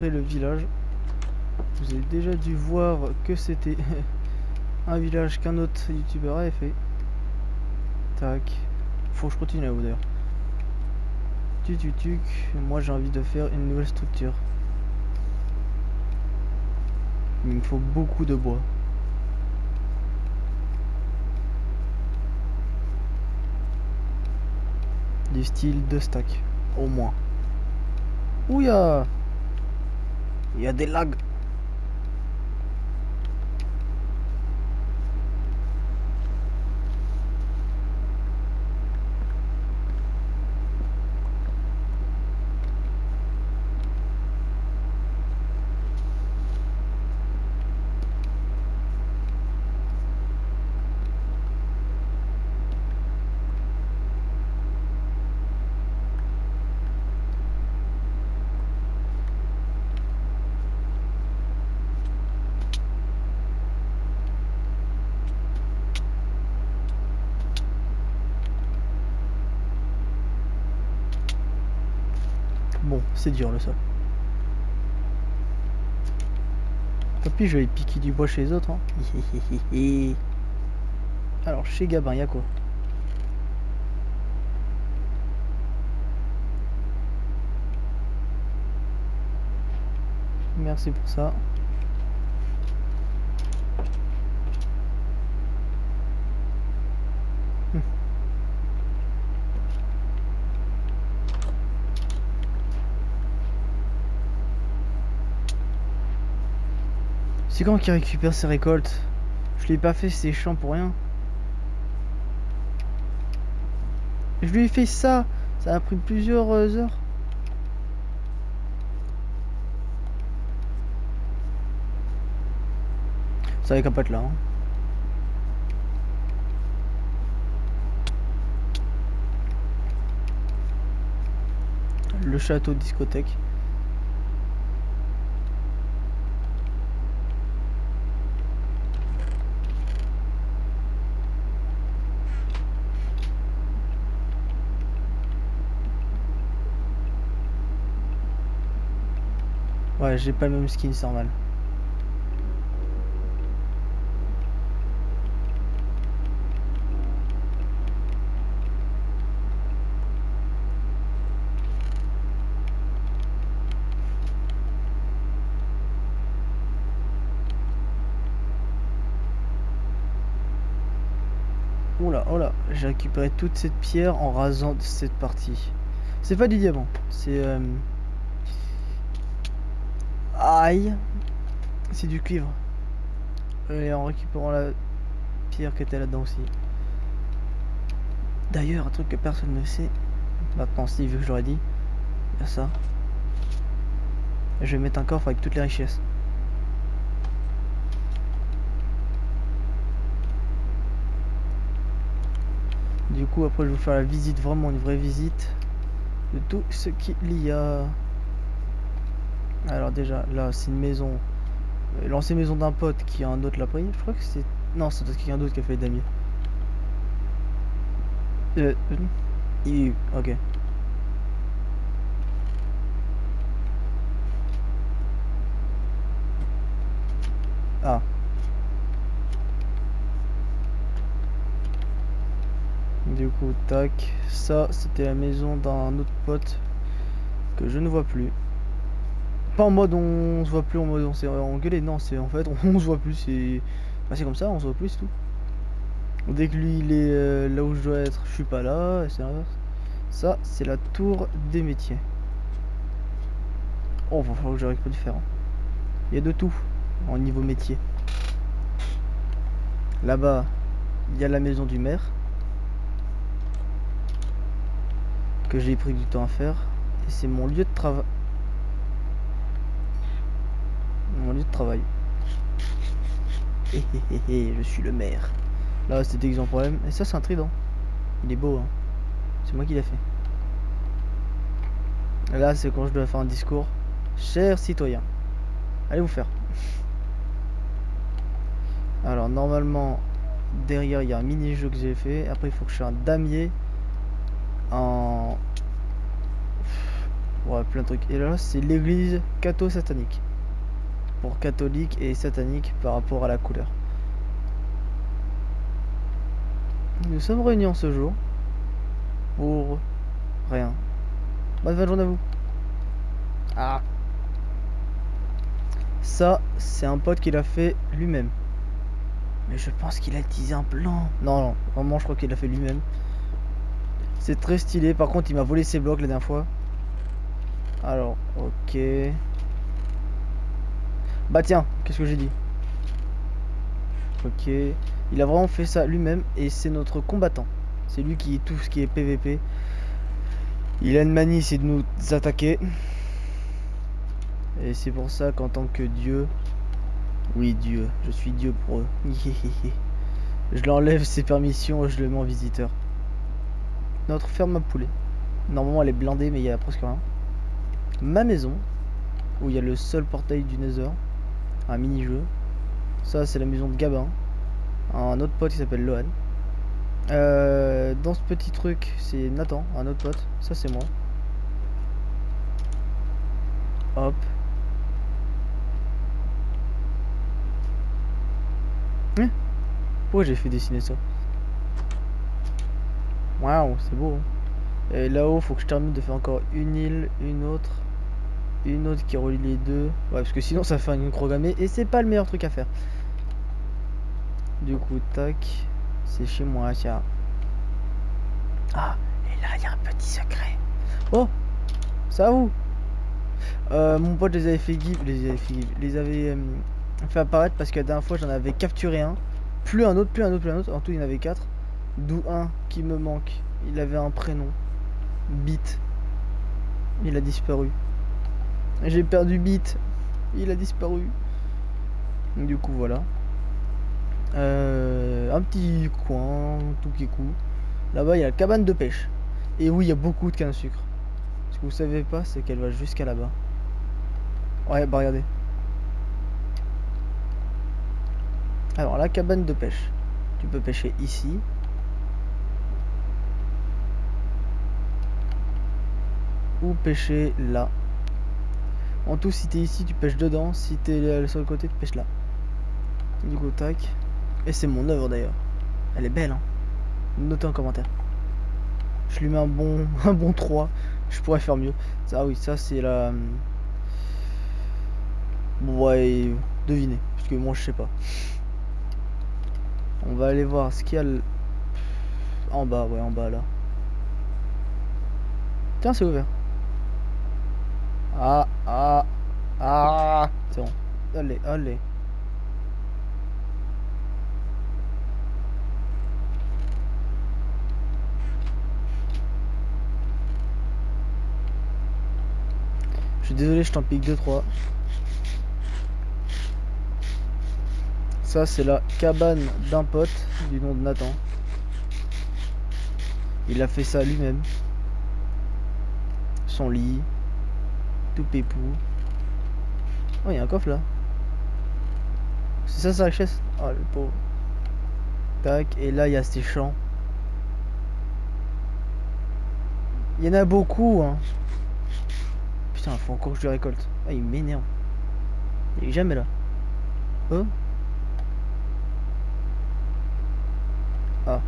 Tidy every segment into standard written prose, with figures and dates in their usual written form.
Le village. Vous avez déjà dû voir que c'était un village qu'un autre youtubeur avait fait. Tac. Faut que je continue là-haut d'ailleurs. Tuc. Moi j'ai envie de faire une nouvelle structure. Il me faut beaucoup de bois. Du style 2 stacks. Au moins. Ouh il y a des lags. Bon, c'est dur le sol. Tant pis, je vais piquer du bois chez les autres. Hein. Alors, chez Gabin, y'a quoi? Merci pour ça. C'est quand qu'il récupère ses récoltes? Je l'ai pas fait ces champs pour rien. Je lui ai fait ça. Ça a pris plusieurs heures. Ça avait qu'à pas être là. Hein. Le château discothèque. Ouais, j'ai pas le même skin, c'est normal. Oula, oh là, j'ai récupéré toute cette pierre en rasant cette partie. C'est pas du diamant, c'est... Aïe. C'est du cuivre. Et en récupérant la pierre qui était là-dedans aussi. D'ailleurs, un truc que personne ne sait, maintenant si vu que je l'aurais dit, il y a ça. Et je vais mettre un coffre avec toutes les richesses. Du coup, après, je vais vous faire la visite, vraiment une vraie visite de tout ce qu'il y a. Alors déjà, là, c'est une maison, l'ancienne maison d'un pote qui a un autre l'a pris. Je crois que c'est... Non, c'est quelqu'un d'autre qui a fait le damier. Ok. Ah. Du coup, tac. Ça, c'était la maison d'un autre pote que je ne vois plus. Pas en mode on se voit plus, en mode on s'est engueulé. Non, c'est en fait on se voit plus. C'est bah, c'est comme ça, on se voit plus, c'est tout. Dès que lui il est là où je dois être, je suis pas là. Et c'est l'inverse. Ça, c'est la tour des métiers. Oh, va falloir que je récupère différent. Il y a de tout en niveau métier. Là-bas, il y a la maison du maire que j'ai pris du temps à faire. Et c'est mon lieu de travail. Mon lieu de travail. Je suis le maire. Là, c'était exemple problème. Et ça, c'est un trident. Il est beau, hein. C'est moi qui l'ai fait. Et là, c'est quand je dois faire un discours. Chers citoyens, allez vous faire. Alors, normalement, derrière, il y a un mini-jeu que j'ai fait. Après, il faut que je fasse un damier en... Ouais, plein de trucs. Et là, c'est l'église catho-satanique. Pour catholique et satanique par rapport à la couleur. Nous sommes réunis en ce jour pour rien. Bonne fin de journée à vous. Ah, ça, c'est un pote qui l'a fait lui-même. Mais je pense qu'il a utilisé un plan. Non, non, vraiment, je crois qu'il l'a fait lui-même. C'est très stylé. Par contre, il m'a volé ses blocs la dernière fois. Alors, ok. Bah tiens, qu'est-ce que j'ai dit? Ok. Il a vraiment fait ça lui-même et c'est notre combattant. C'est lui qui tout ce qui est PVP. Il a une manie, c'est de nous attaquer. Et c'est pour ça qu'en tant que dieu... Oui, dieu. Je suis dieu pour eux. Je l'enlève ses permissions et je le mets en visiteur. Notre ferme à poulet. Normalement elle est blindée mais il y a presque rien. Ma maison. Où il y a le seul portail du Nether. Un mini-jeu. Ça c'est la maison de Gabin. Un autre pote qui s'appelle Lohan. Dans ce petit truc, c'est Nathan, un autre pote. Ça c'est moi. Hop. Pourquoi j'ai fait dessiner ça? Waouh, c'est beau. Hein. Et là-haut, faut que je termine de faire encore une île, une autre qui relie les deux. Ouais, parce que sinon ça fait une microgrammée et c'est pas le meilleur truc à faire. Du coup, tac. C'est chez moi, tiens. Ah, et là, il y a un petit secret. Oh, ça va vous? Mon pote les avait fait les avait fait apparaître parce que la dernière fois j'en avais capturé un, plus un autre, plus un autre, plus un autre. En tout, il y en avait 4. D'où un qui me manque. Il avait un prénom. Beat. Il a disparu. J'ai perdu Beat. Il a disparu. Du coup, voilà. Un petit coin, tout qui est cool. Là-bas, il y a la cabane de pêche. Et oui, il y a beaucoup de canne à sucre. Ce que vous savez pas, c'est qu'elle va jusqu'à là-bas. Ouais, bah regardez. Alors, la cabane de pêche. Tu peux pêcher ici. Ou pêcher là. En tout, si t'es ici, tu pêches dedans. Si t'es sur le côté, tu pêches là. Du coup, tac. Et c'est mon œuvre d'ailleurs. Elle est belle, hein. Notez en commentaire. Je lui mets un bon, un bon 3. Je pourrais faire mieux. Ça, oui, ça c'est la... Ouais, devinez. Parce que moi, je sais pas. On va aller voir ce qu'il y a en bas, ouais, en bas là. Tiens, c'est ouvert. Ah, ah, ah. C'est bon. Allez, allez. Je suis désolé, je t'en pique 2-3. Ça, c'est la cabane d'un pote du nom de Nathan. Il a fait ça lui-même. Son lit. Tout pépou. Oh, il y a un coffre là. C'est ça sa richesse? Oh, le pauvre. Tac, et là, il y a ces champs. Il y en a beaucoup, hein. Putain, faut encore que je le récolte. Ah, il m'énerve. Il est jamais là. Oh. Ah.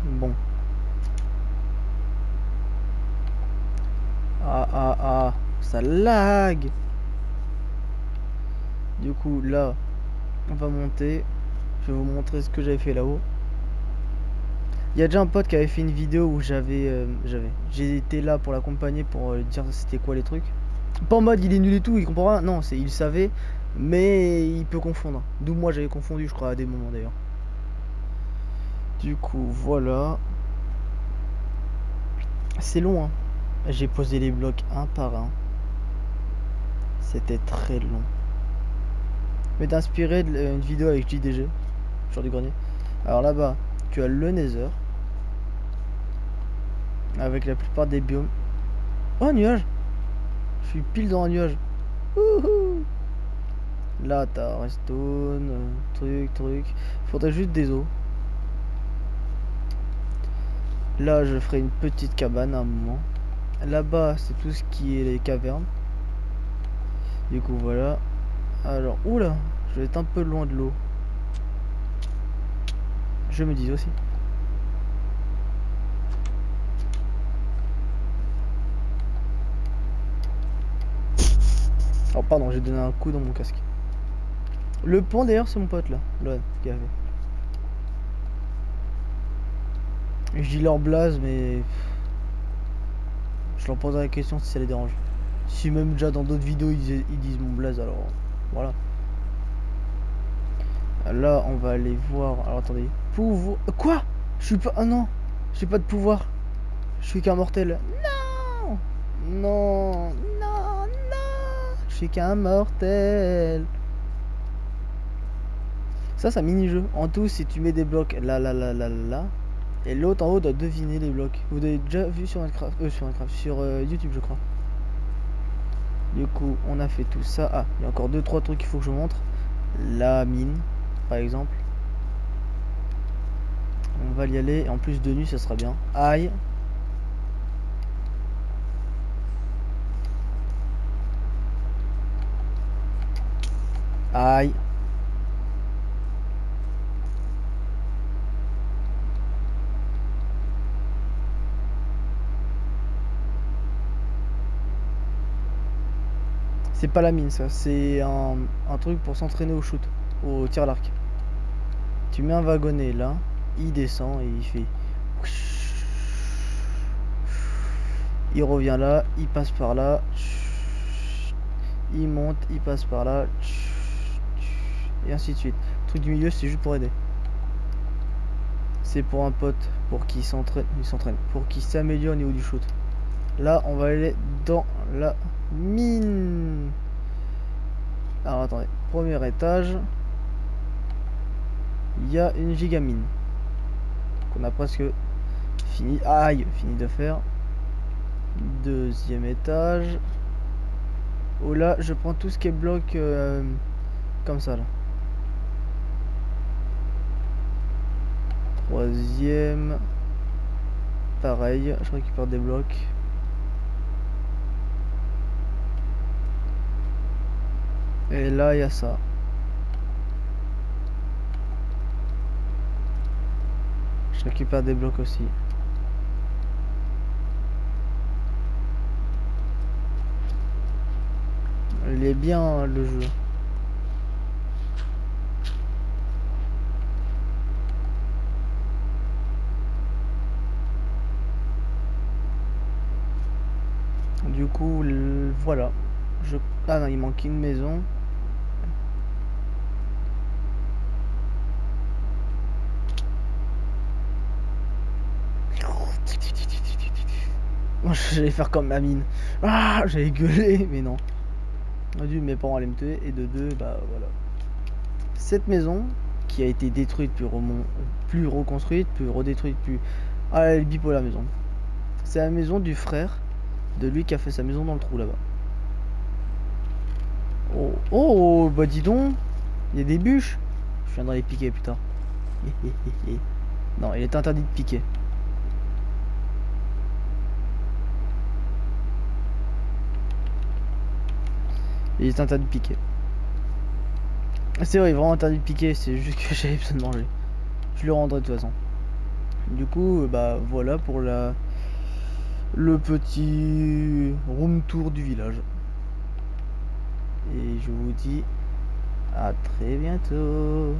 Bon. Ah, ah, ah. Ça lag. Du coup, là, on va monter. Je vais vous montrer ce que j'avais fait là-haut. Il y a déjà un pote qui avait fait une vidéo où j'ai été là pour l'accompagner pour dire c'était quoi les trucs. Pas en mode il est nul et tout, il comprend rien. Non, c'est il savait, mais il peut confondre. D'où moi j'avais confondu, je crois, à des moments d'ailleurs. Du coup, voilà. C'est long, hein. J'ai posé les blocs un par un. C'était très long. Mais t'inspirer d'une vidéo avec JDG, genre du grenier. Alors là-bas, tu as le Nether. Avec la plupart des biomes. Oh, un nuage! Je suis pile dans un nuage. Wouhou! Là, t'as redstone, truc. Faudrait juste des os. Là, je ferai une petite cabane à un moment. Là-bas, c'est tout ce qui est les cavernes. Du coup, voilà. Alors, oula, je vais être un peu loin de l'eau. Je me dis aussi. Oh, pardon, j'ai donné un coup dans mon casque. Le pont, d'ailleurs, c'est mon pote là. Là, qui a fait. Je dis leur blaze, mais je leur poserai la question si ça les dérange. Si même déjà dans d'autres vidéos ils disent mon blaze, alors voilà. Là, on va aller voir. Alors attendez. Pouvoir. Quoi? Je suis pas. Ah non! J'ai pas de pouvoir. Je suis qu'un mortel. Non! Non! Non! Non! Je suis qu'un mortel. Ça, c'est un mini-jeu. En tout, si tu mets des blocs là, là, là, là, là, et l'autre en haut doit deviner les blocs. Vous avez déjà vu sur Minecraft, sur YouTube, je crois. Du coup, on a fait tout ça. Ah, il y a encore 2-3 trucs qu'il faut que je montre. La mine, par exemple. On va y aller. En plus de nuit, ça sera bien. Aïe. Aïe. C'est pas la mine, ça. C'est un truc pour s'entraîner au shoot, au tir à l'arc. Tu mets un wagonnet là, il descend et il fait. Il revient là, il passe par là. Il monte, il passe par là. Et ainsi de suite. Le truc du milieu, c'est juste pour aider. C'est pour un pote, pour qu'il s'entraîne, pour qu'il s'améliore au niveau du shoot. Là, on va aller dans la mine. Alors attendez, premier étage, il y a une gigamine qu'on a presque fini. Aïe, fini de faire. Deuxième étage. Oh là, je prends tout ce qui est bloc comme ça là. Troisième. Pareil, je récupère des blocs. Et là, il y a ça. Je récupère des blocs aussi. Il est bien hein, le jeu. Du coup, voilà. Ah non, il manque une maison. Moi, j'allais faire comme ma mine. Ah, j'allais gueuler, mais non. D'une, mes parents allaient me tuer, et de deux, bah voilà. Cette maison, qui a été détruite, plus reconstruite, plus redétruite, plus... Ah, elle est bipolaire la maison. C'est la maison du frère de lui qui a fait sa maison dans le trou là-bas. Oh, oh, bah dis donc, il y a des bûches. Je viendrai les piquer plus tard. Non, il est interdit de piquer. Il est interdit de piquer. C'est vrai, il est vraiment interdit de piquer, c'est juste que j'avais besoin de manger. Je le rendrai de toute façon. Du coup, bah voilà pour le petit room tour du village. Et je vous dis à très bientôt.